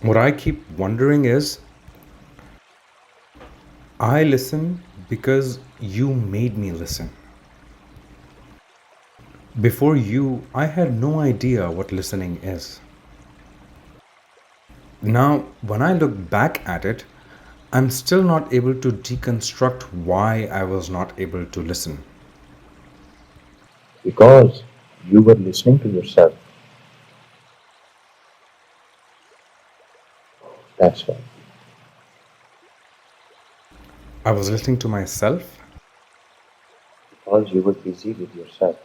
What I keep wondering is, I listen because you made me listen. Before you, I had no idea what listening is. Now, when I look back at it, I'm still not able to deconstruct why I was not able to listen. Because you were listening to yourself. That's why. I was listening to myself. Because you were busy with yourself.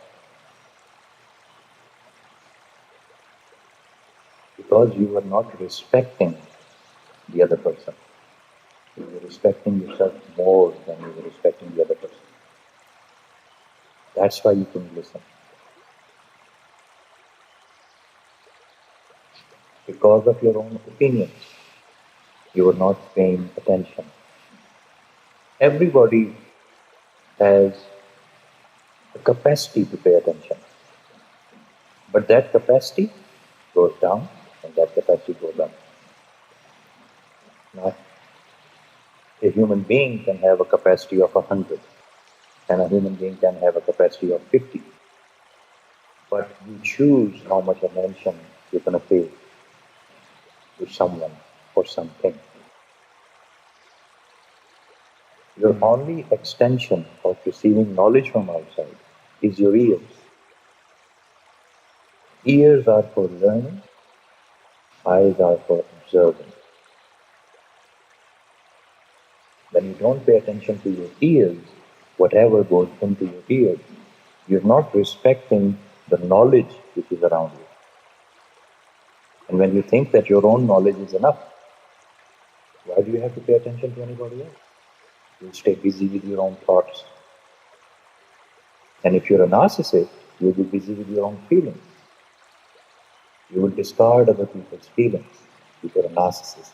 Because you were not respecting the other person. You were respecting yourself more than you were respecting the other person. That's why you couldn't listen. Because of your own opinions, you were not paying attention. Everybody has a capacity to pay attention, but that capacity goes down and that capacity goes up. Now, a human being can have a capacity of 100, and a human being can have a capacity of 50. But you choose how much attention you're going to pay to someone or something. Your only extension of receiving knowledge from outside is your ears. Ears are for learning, eyes are for observing. When you don't pay attention to your ears, whatever goes into your ears, you're not respecting the knowledge which is around you. And when you think that your own knowledge is enough, why do you have to pay attention to anybody else? You'll stay busy with your own thoughts. And if you're a narcissist, you'll be busy with your own feelings. You will discard other people's feelings if you're a narcissist.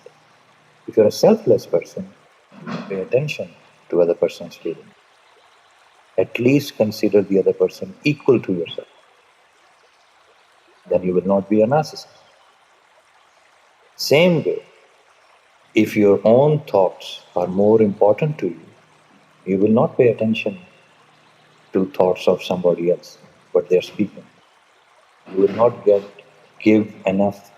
If you're a selfless person, you pay attention to other person's feelings. At least consider the other person equal to yourself. Then you will not be a narcissist. Same way, if your own thoughts are more important to you, you will not pay attention to thoughts of somebody else, what they're speaking. You will not give enough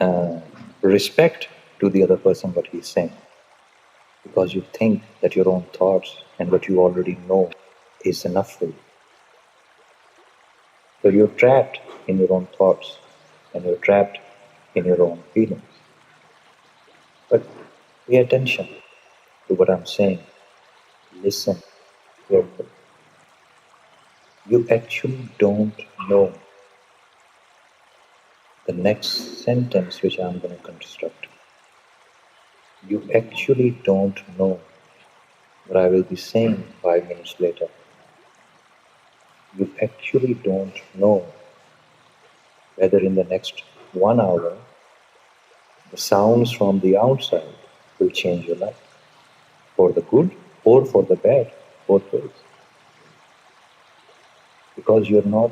uh, respect to the other person what he's saying, because you think that your own thoughts and what you already know is enough for you. So you're trapped in your own thoughts and you're trapped in your own feelings. But pay attention to what I'm saying. Listen carefully. You actually don't know the next sentence which I'm going to construct. You actually don't know what I will be saying 5 minutes later. You actually don't know whether in the next 1 hour the sounds from the outside will change your life for the good or for the bad, both ways. Because you're not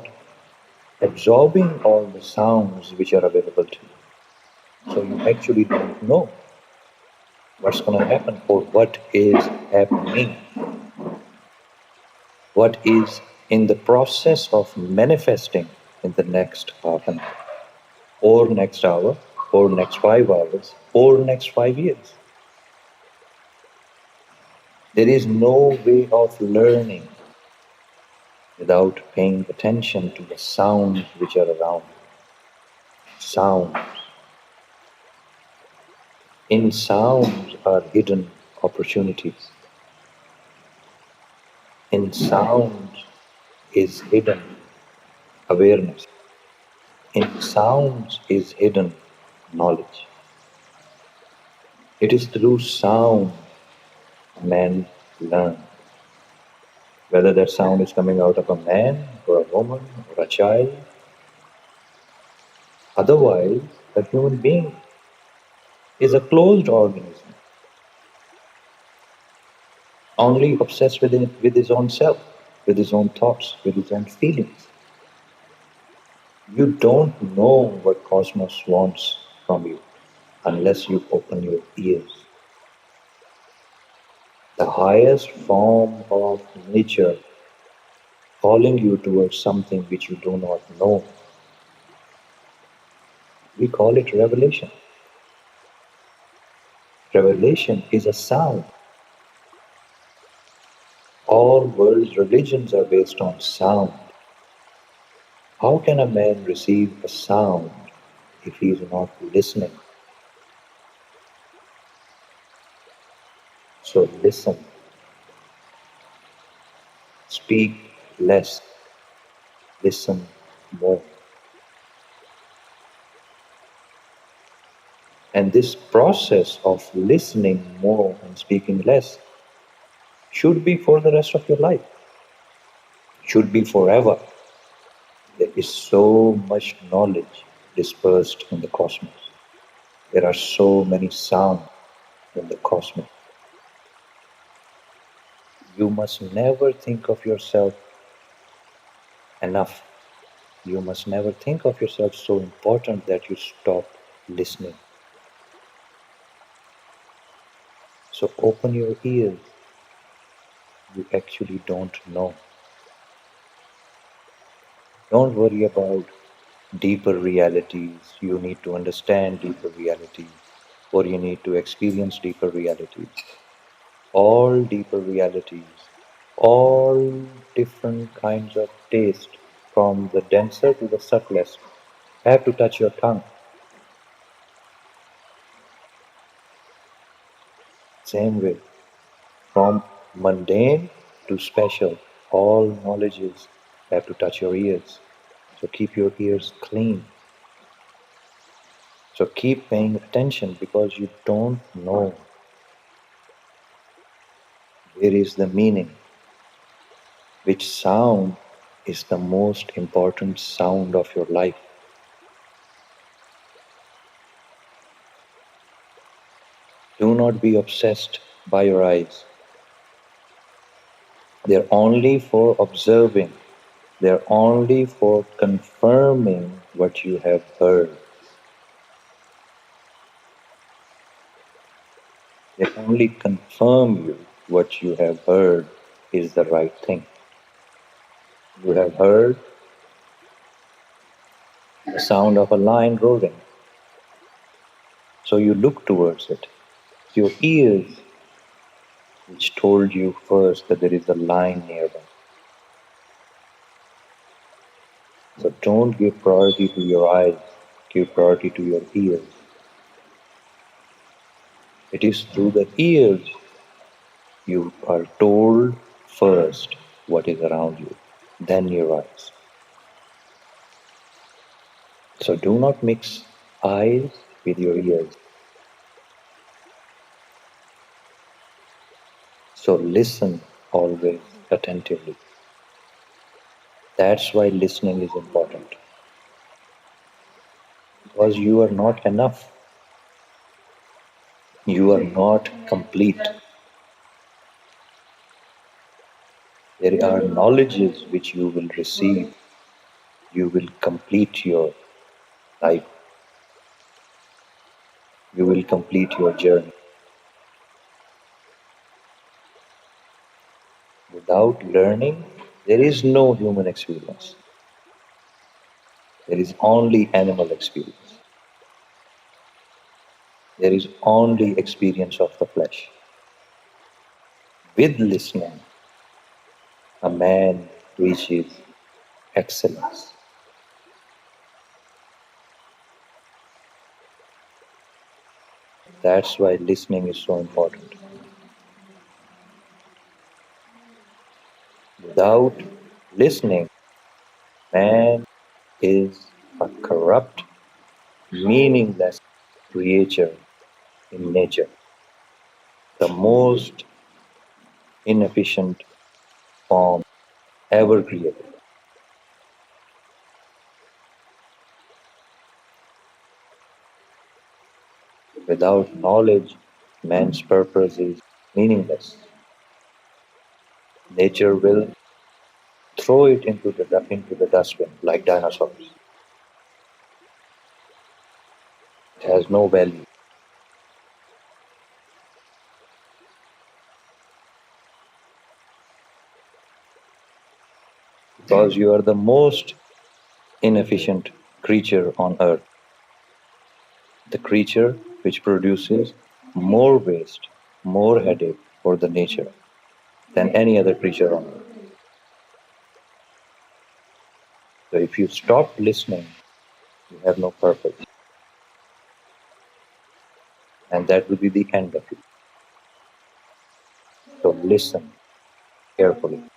absorbing all the sounds which are available to you. So you actually don't know what's going to happen or what is happening, what is in the process of manifesting in the next half an hour, or next hour, or next 5 hours, or next 5 years. There is no way of learning without paying attention to the sounds which are around you. Sounds. In sounds are hidden opportunities. In sounds is hidden awareness. In sounds is hidden knowledge. It is through sound man learns. Whether that sound is coming out of a man or a woman or a child. Otherwise, a human being is a closed organism, only obsessed with his own self, with his own thoughts, with his own feelings. You don't know what cosmos wants from you. unless you open your ears. The highest form of nature calling you towards something which you do not know. We call it revelation. Revelation is a sound. All world's religions are based on sound. How can a man receive a sound if he is not listening? So listen, speak less, listen more. And this process of listening more and speaking less should be for the rest of your life, should be forever. There is so much knowledge dispersed in the cosmos. There are so many sounds in the cosmos. You must never think of yourself enough. You must never think of yourself so important that you stop listening. So open your ears. You actually don't know. Don't worry about deeper realities. You need to understand deeper realities, or you need to experience deeper realities. All deeper realities, all different kinds of taste, from the denser to the subtlest, have to touch your tongue. Same way, from mundane to special, all knowledges have to touch your ears. So keep your ears clean. So keep paying attention, because you don't know where is the meaning, which sound is the most important sound of your life. Do not be obsessed by your eyes. They're only for observing. They're only for confirming what you have heard. They only confirm you what you have heard is the right thing. You have heard the sound of a lion roaring, so you look towards it. It's your ears which told you first that there is a lion nearby. So don't give priority to your eyes, give priority to your ears. It is through the ears you are told first what is around you, then your eyes. So do not mix eyes with your ears. So listen always attentively. That's why listening is important. Because you are not enough. You are not complete. There are knowledges which you will receive. You will complete your life. You will complete your journey. Without learning, there is no human experience. There is only animal experience. There is only experience of the flesh. With listening, a man reaches excellence. That's why listening is so important. Without listening, man is a corrupt, meaningless creature in nature, the most inefficient form ever created. Without knowledge, man's purpose is meaningless. Nature will throw it into the dustbin like dinosaurs. It has no value. because you are the most inefficient creature on earth, the creature which produces more waste, more headache for the nature than any other creature on earth. So if you stop listening, you have no purpose, and that will be the end of you. So listen carefully.